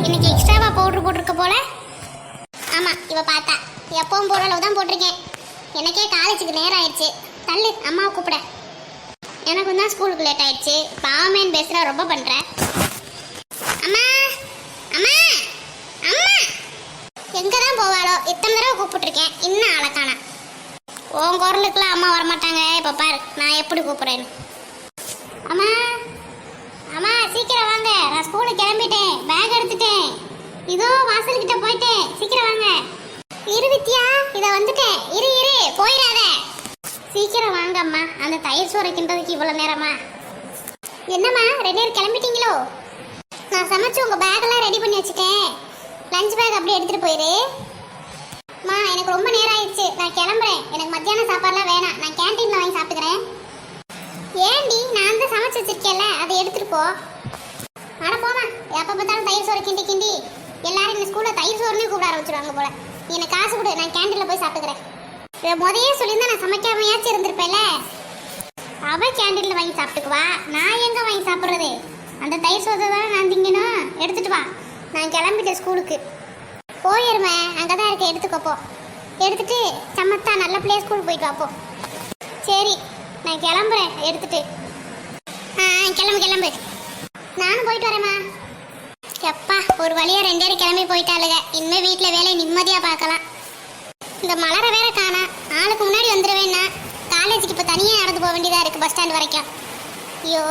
இன்னைக்கு எக்ஸ்ட்ராவா பவுடர் போட்டிருக்க போல. ஆமா, இவ பார்த்தா எப்பவும் போற அளவு தான் போட்டிருக்கேன். எனக்கே காலேஜுக்கு நேரம் ஆயிடுச்சு. தள்ளு, அம்மாவை கூப்பிட. எனக்கு தான் ஸ்கூலுக்கு லேட் ஆயிடுச்சு. பாவமேன் பேசுற, ரொம்ப பண்ற. அம்மா அம்மா அம்மா, எங்கதான் போவாளோ? இத்தனை தடவை கூப்பிட்டுருக்கேன், இன்னும் ஆளை காணோம். உன் குரலுக்குலாம் அம்மா வரமாட்டாங்க. இப்ப பாரு நான் எப்படி கூப்பிடுறேன்னு. அம்மா அம்மா, சீக்கிரம் வாங்க. நான் ஸ்கூலுக்கு கிளம்பிட்டேன், பேக் எடுத்துட்டேன். இதோ வாசல்கிட்ட போயிட்டேன், சீக்கிரம் வாங்க. இரு வித்யா, இத வந்துட்டேன். இரு இரு, போயிடாத. சீக்கிரம் வாங்க அம்மா. அந்த தயிர் சோறை கிண்டதுக்கு இவ்வளவு நேரமா? என்னம்மா, 2 பேர் கிளம்பிட்டீங்களோ? நான் சமைச்சு உங்க பேக்கெல்லாம் ரெடி பண்ணி வச்சுட்டேன். லஞ்ச் பேக் அப்படியே எடுத்துட்டு போயிரு. அம்மா, எனக்கு ரொம்ப நேரம் ஆயிடுச்சு, நான் கிளம்புறேன். எனக்கு மத்தியான சாப்பாடுலாம் வேணாம், நான் கேன்டீன்ல வாங்கி சாப்பிட்டுக்கிறேன். ஏண்டி, நான் தான் சமைச்சு வச்சிருக்கேன்ல, அதை எடுத்துட்டு போ. ஆனா போமா, எப்ப பார்த்தாலும் தயிர் சோறு கிண்டி கிண்டி எல்லாரும் இந்த ஸ்கூல்ல தயிர் சோறுன்னு கூப்பிட ஆரம்பிச்சிருவாங்க போல. நீ எனக்கு காசு கொடு, நான் கேன்டீன்ல போய் சாப்பிட்டுக்கிறேன். முதையே சொல்லியிருந்தா நான் சமைக்காமையாச்சும் இருந்திருப்பேன்ல. அவ கேன்டீன்ல வாங்கி சாப்பிட்டுக்குவா, நான் எங்க வாங்கி சாப்பிட்றது? அந்த தயிர் சோறை தான் நான் திங்கணும். எடுத்துட்டு வா, நான் கிளம்பிட்டேன் ஸ்கூலுக்கு. போயிருமே, அங்கதான் இருக்க, எடுத்துக்கப்போ. எடுத்துட்டு சமத்தா நல்ல பிளே ஸ்கூலுக்கு போயிட்டு வாப்போ. சரி, நான் கிளம்புறேன் எடுத்துட்டு. கிளம்பு கிளம்பு. நானும் போயிட்டு வரேம்மா. எப்பா, ஒரு வழியா 2 பேரும் கிளம்பி போயிட்டாளுங்க. இனிமே வீட்டுல வேலையை நிம்மதியா பார்க்கலாம். இந்த மலரை வேற காணா. ஆளுக்கு முன்னாடி வந்துடுவேன்னா காலேஜுக்கு இப்ப தனியா நடந்து போக வேண்டியதா இருக்கு, பஸ் ஸ்டாண்ட் வரைக்கும். ஐயோ,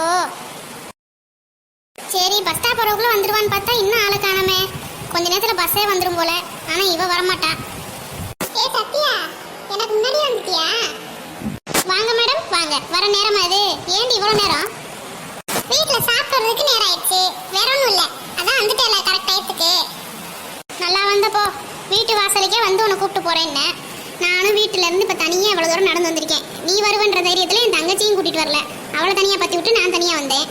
சரி பஸ் ஸ்டாப் வரக்குள்ள வந்துடுவான்னு பார்த்தா இன்னும் ஆளை காணாமே. கொஞ்ச நேரத்துல பஸ்ஸே வந்துடும் போல. ஆனா இவ வரமாட்டா. ஏ சத்யா, எனக்கு முன்னாடி வந்துட்டியா? வாங்க மேடம், வாங்க. வர நேரமா இது? ஏண்டி இவ்வளவு நேரம்? வீட்டுல சாப்பிடுறதுக்கு நேரம் ஆயிடுச்சு, வேற ஒண்ணும் இல்ல. அதான் வந்துட்டேல கரெக்ட் டயத்துக்கு. நல்லா வந்தப்போ வீட்டு வாசலுக்கே வந்து உன்னை கூப்பிட்டு போறேன்னு. நானும் வீட்டுல இருந்து இப்ப தனியா இவ்வளவு தூரம் நடந்து வந்திருக்கேன். நீ வருவன்ற தைரியத்துல என் தங்கச்சியும் கூட்டிட்டு வரல. அவளை தனியா பத்தி விட்டு நான் தனியா வந்தேன்.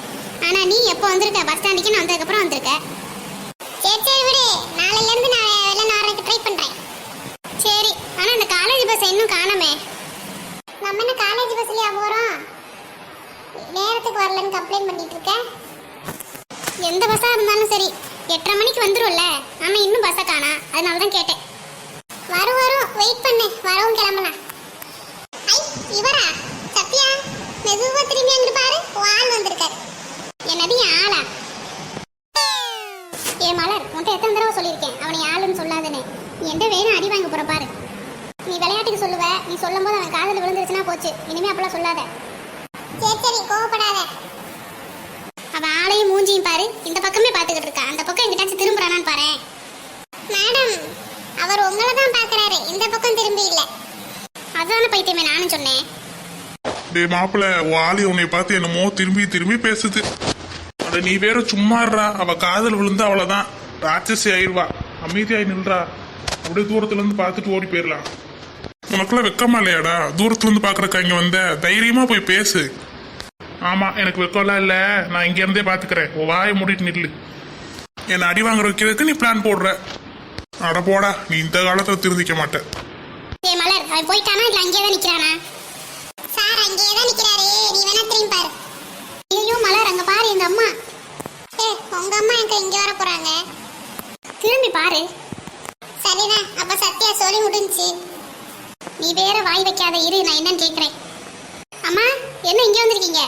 ஆனா நீ எப்போ வந்திருக்க? பஸ் ஸ்டாண்டுக்கு நான் வந்ததுக்கு அப்புறம் வந்திருக்க. சரி சரி விடு, நாளையில இருந்து நான் எல்லாம் வரதுக்கு ட்ரை பண்றேன். சரி, ஆனா இந்த காலேஜ் பஸ் இன்னும் காணோமே. நம்ம என்ன காலேஜ் பஸ்லயா போறோம்? நேரத்துக்கு வரலன்னு கம்ப்ளைண்ட் பண்ணிட்டு இருக்க. எந்த பஸ்ஸா இருந்தாலும் சரி 8:30 மணிக்கு வந்துரும்ல. ஆனா இன்னும் பஸ்ஸை காணா, அதனால தான் கேட்டேன். வரும் வரும், வெயிட் பண்ணு, வரவும் கிளம்பலாம். ஐ, இவரா? சத்யா, மெதுவா திரும்பி அங்கிட்டு பாரு, ஆள் வந்திருக்காரு. என்னது ஆளா? ஏ மலர், உன்ட்ட எத்தனை தடவை சொல்லியிருக்கேன் அவனை ஆளுன்னு சொல்லாதேன்னு. நீ எந்த வேணும் அடி வாங்க போற பாரு. நீ விளையாட்டுக்கு சொல்லுவ, நீ சொல்லும் போது அவன் காதல் விழுந்துருச்சுன்னா போச்சு. இனிமே அப்பெல்லாம் சொல்லாத. சரி சரி, கோவப்படாத. அவன் ஆளையும் மூஞ்சியும் பாரு, இந்த பக்கமே பாத்துக்கிட்டு இருக்கா. அந்த பக்கம் எங்கிட்டாச்சும் திரும்புறானான்னு பாரு. மேடம், அவர் உங்களை தான் பாக்குறாரு, இந்த பக்கம் திரும்பி இல்ல. அதான பைத்தியமே நானும் சொன்னேன். டேய் மாப்பிள்ள, வாலி உன்னை பார்த்து என்னமோ திரும்பி திரும்பி பேசுது. அட நீ வேற சும்மாடுறா. அவ காதல் விழுந்து அவ்வளவுதான், ராட்சசி ஆயிடுவா. அமைதியாய் நின்றா. அப்படியே தூரத்துல இருந்து பார்த்துட்டு ஓடி போயிடலாம். உனக்குலாம் வெக்கமா இல்லையாடா? தூரத்துல இருந்து பாக்குறக்கா இங்க வந்த? தைரியமா போய் பேசு. ஆமா, எனக்கு வெக்கம்லாம் இல்ல, நான் இங்க இருந்தே பாத்துக்கிறேன். வாயை மூடிட்டு நில்லு. என்னை அடி வாங்குற வைக்கிறதுக்கு நீ பிளான் போடுற. அட போடா, நீ இந்த காலத்துல திருந்திக்க மாட்ட. ஏய் மலர், அவன் போயிட்டானா இல்ல அங்கேயே தான் நிக்கிறானா? சார் அங்கேயே தான் நிக்கிறாரு, நீ வேணா திரும்பி பாரு. ஐயோ மலர், அங்க பாரு எங்க அம்மா. ஏய், உங்க அம்மா எங்க இங்க வர போறாங்க? திரும்பி பாரு. சரிதான், அப்ப சத்யா சொல்லி முடிஞ்சுச்சு. நீ வேற வாய் வைக்காத, இரு நான் என்னன்னு கேக்குறேன். அம்மா, என்ன இங்க வந்திருக்கீங்க?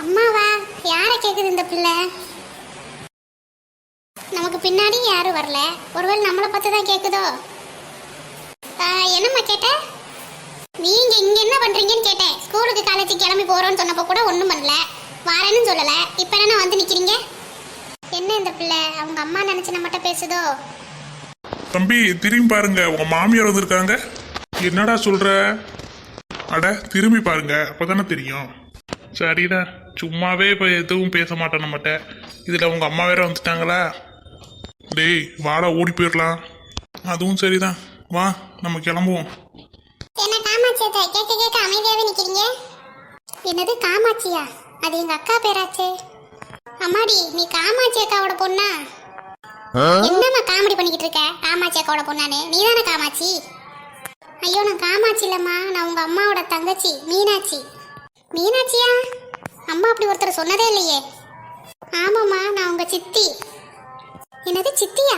அம்மாவா? யார கேக்குது இந்த பிள்ளை? நமக்கு பின்னாடி யாரும் வரல, ஒருவேளை நம்மளை பார்த்து தான் கேக்குதோ? என்னம்மா கேட்ட? நீங்க இங்க என்ன பண்றீங்கன்னு கேட்டேன். ஸ்கூலுக்கு காலேஜுக்கு கிளம்பி போறோம்னு சொன்னப்போ கூட ஒண்ணும் பண்ணல, வாரேன்னு சொல்லல. இப்ப என்ன வந்து நிக்கிறீங்க? என்ன இந்த பிள்ளை அவங்க அம்மா நினைச்சு நம்மகிட்ட பேசுதோ? தம்பி, திரும்பி பாருங்க, உங்க மாமியார் வந்திருக்காங்க. என்னடா சொல்ற? அட திரும்பி பாருங்க, அப்பதானே தெரியும். சரிடா, சும்மாவே இப்ப எதுவும் பேச மாட்டேன் நம்மகிட்ட. இதுல உங்க அம்மா வேற வந்துட்டாங்களா? டேய் வாடா, ஓடி போயிடலாம். அதுவும் சரிதான், வா நம்ம கிளம்புவோம். என்ன காமாட்சி அத்தை, கேட்க கேட்க அமைதியாவே நிக்கிறீங்க? என்னது காமாட்சியா? அது எங்க அக்கா பேராச்சே. அம்மாடி, நீ காமாட்சி அக்காவோட பொண்ணா? என்னம்மா காமெடி பண்ணிக்கிட்டு இருக்க? காமாட்சி அக்காவோட பொண்ணானே? நீ தானே காமாட்சி? ஐயோ, நான் காமாட்சி இல்லம்மா, நான் உங்க அம்மாவோட தங்கச்சி மீனாட்சி. மீனாட்சியா? அம்மா அப்படி ஒருத்தர் சொன்னதே இல்லையே. ஆமாம்மா, நான் உங்க சித்தி. என்னது சித்தியா?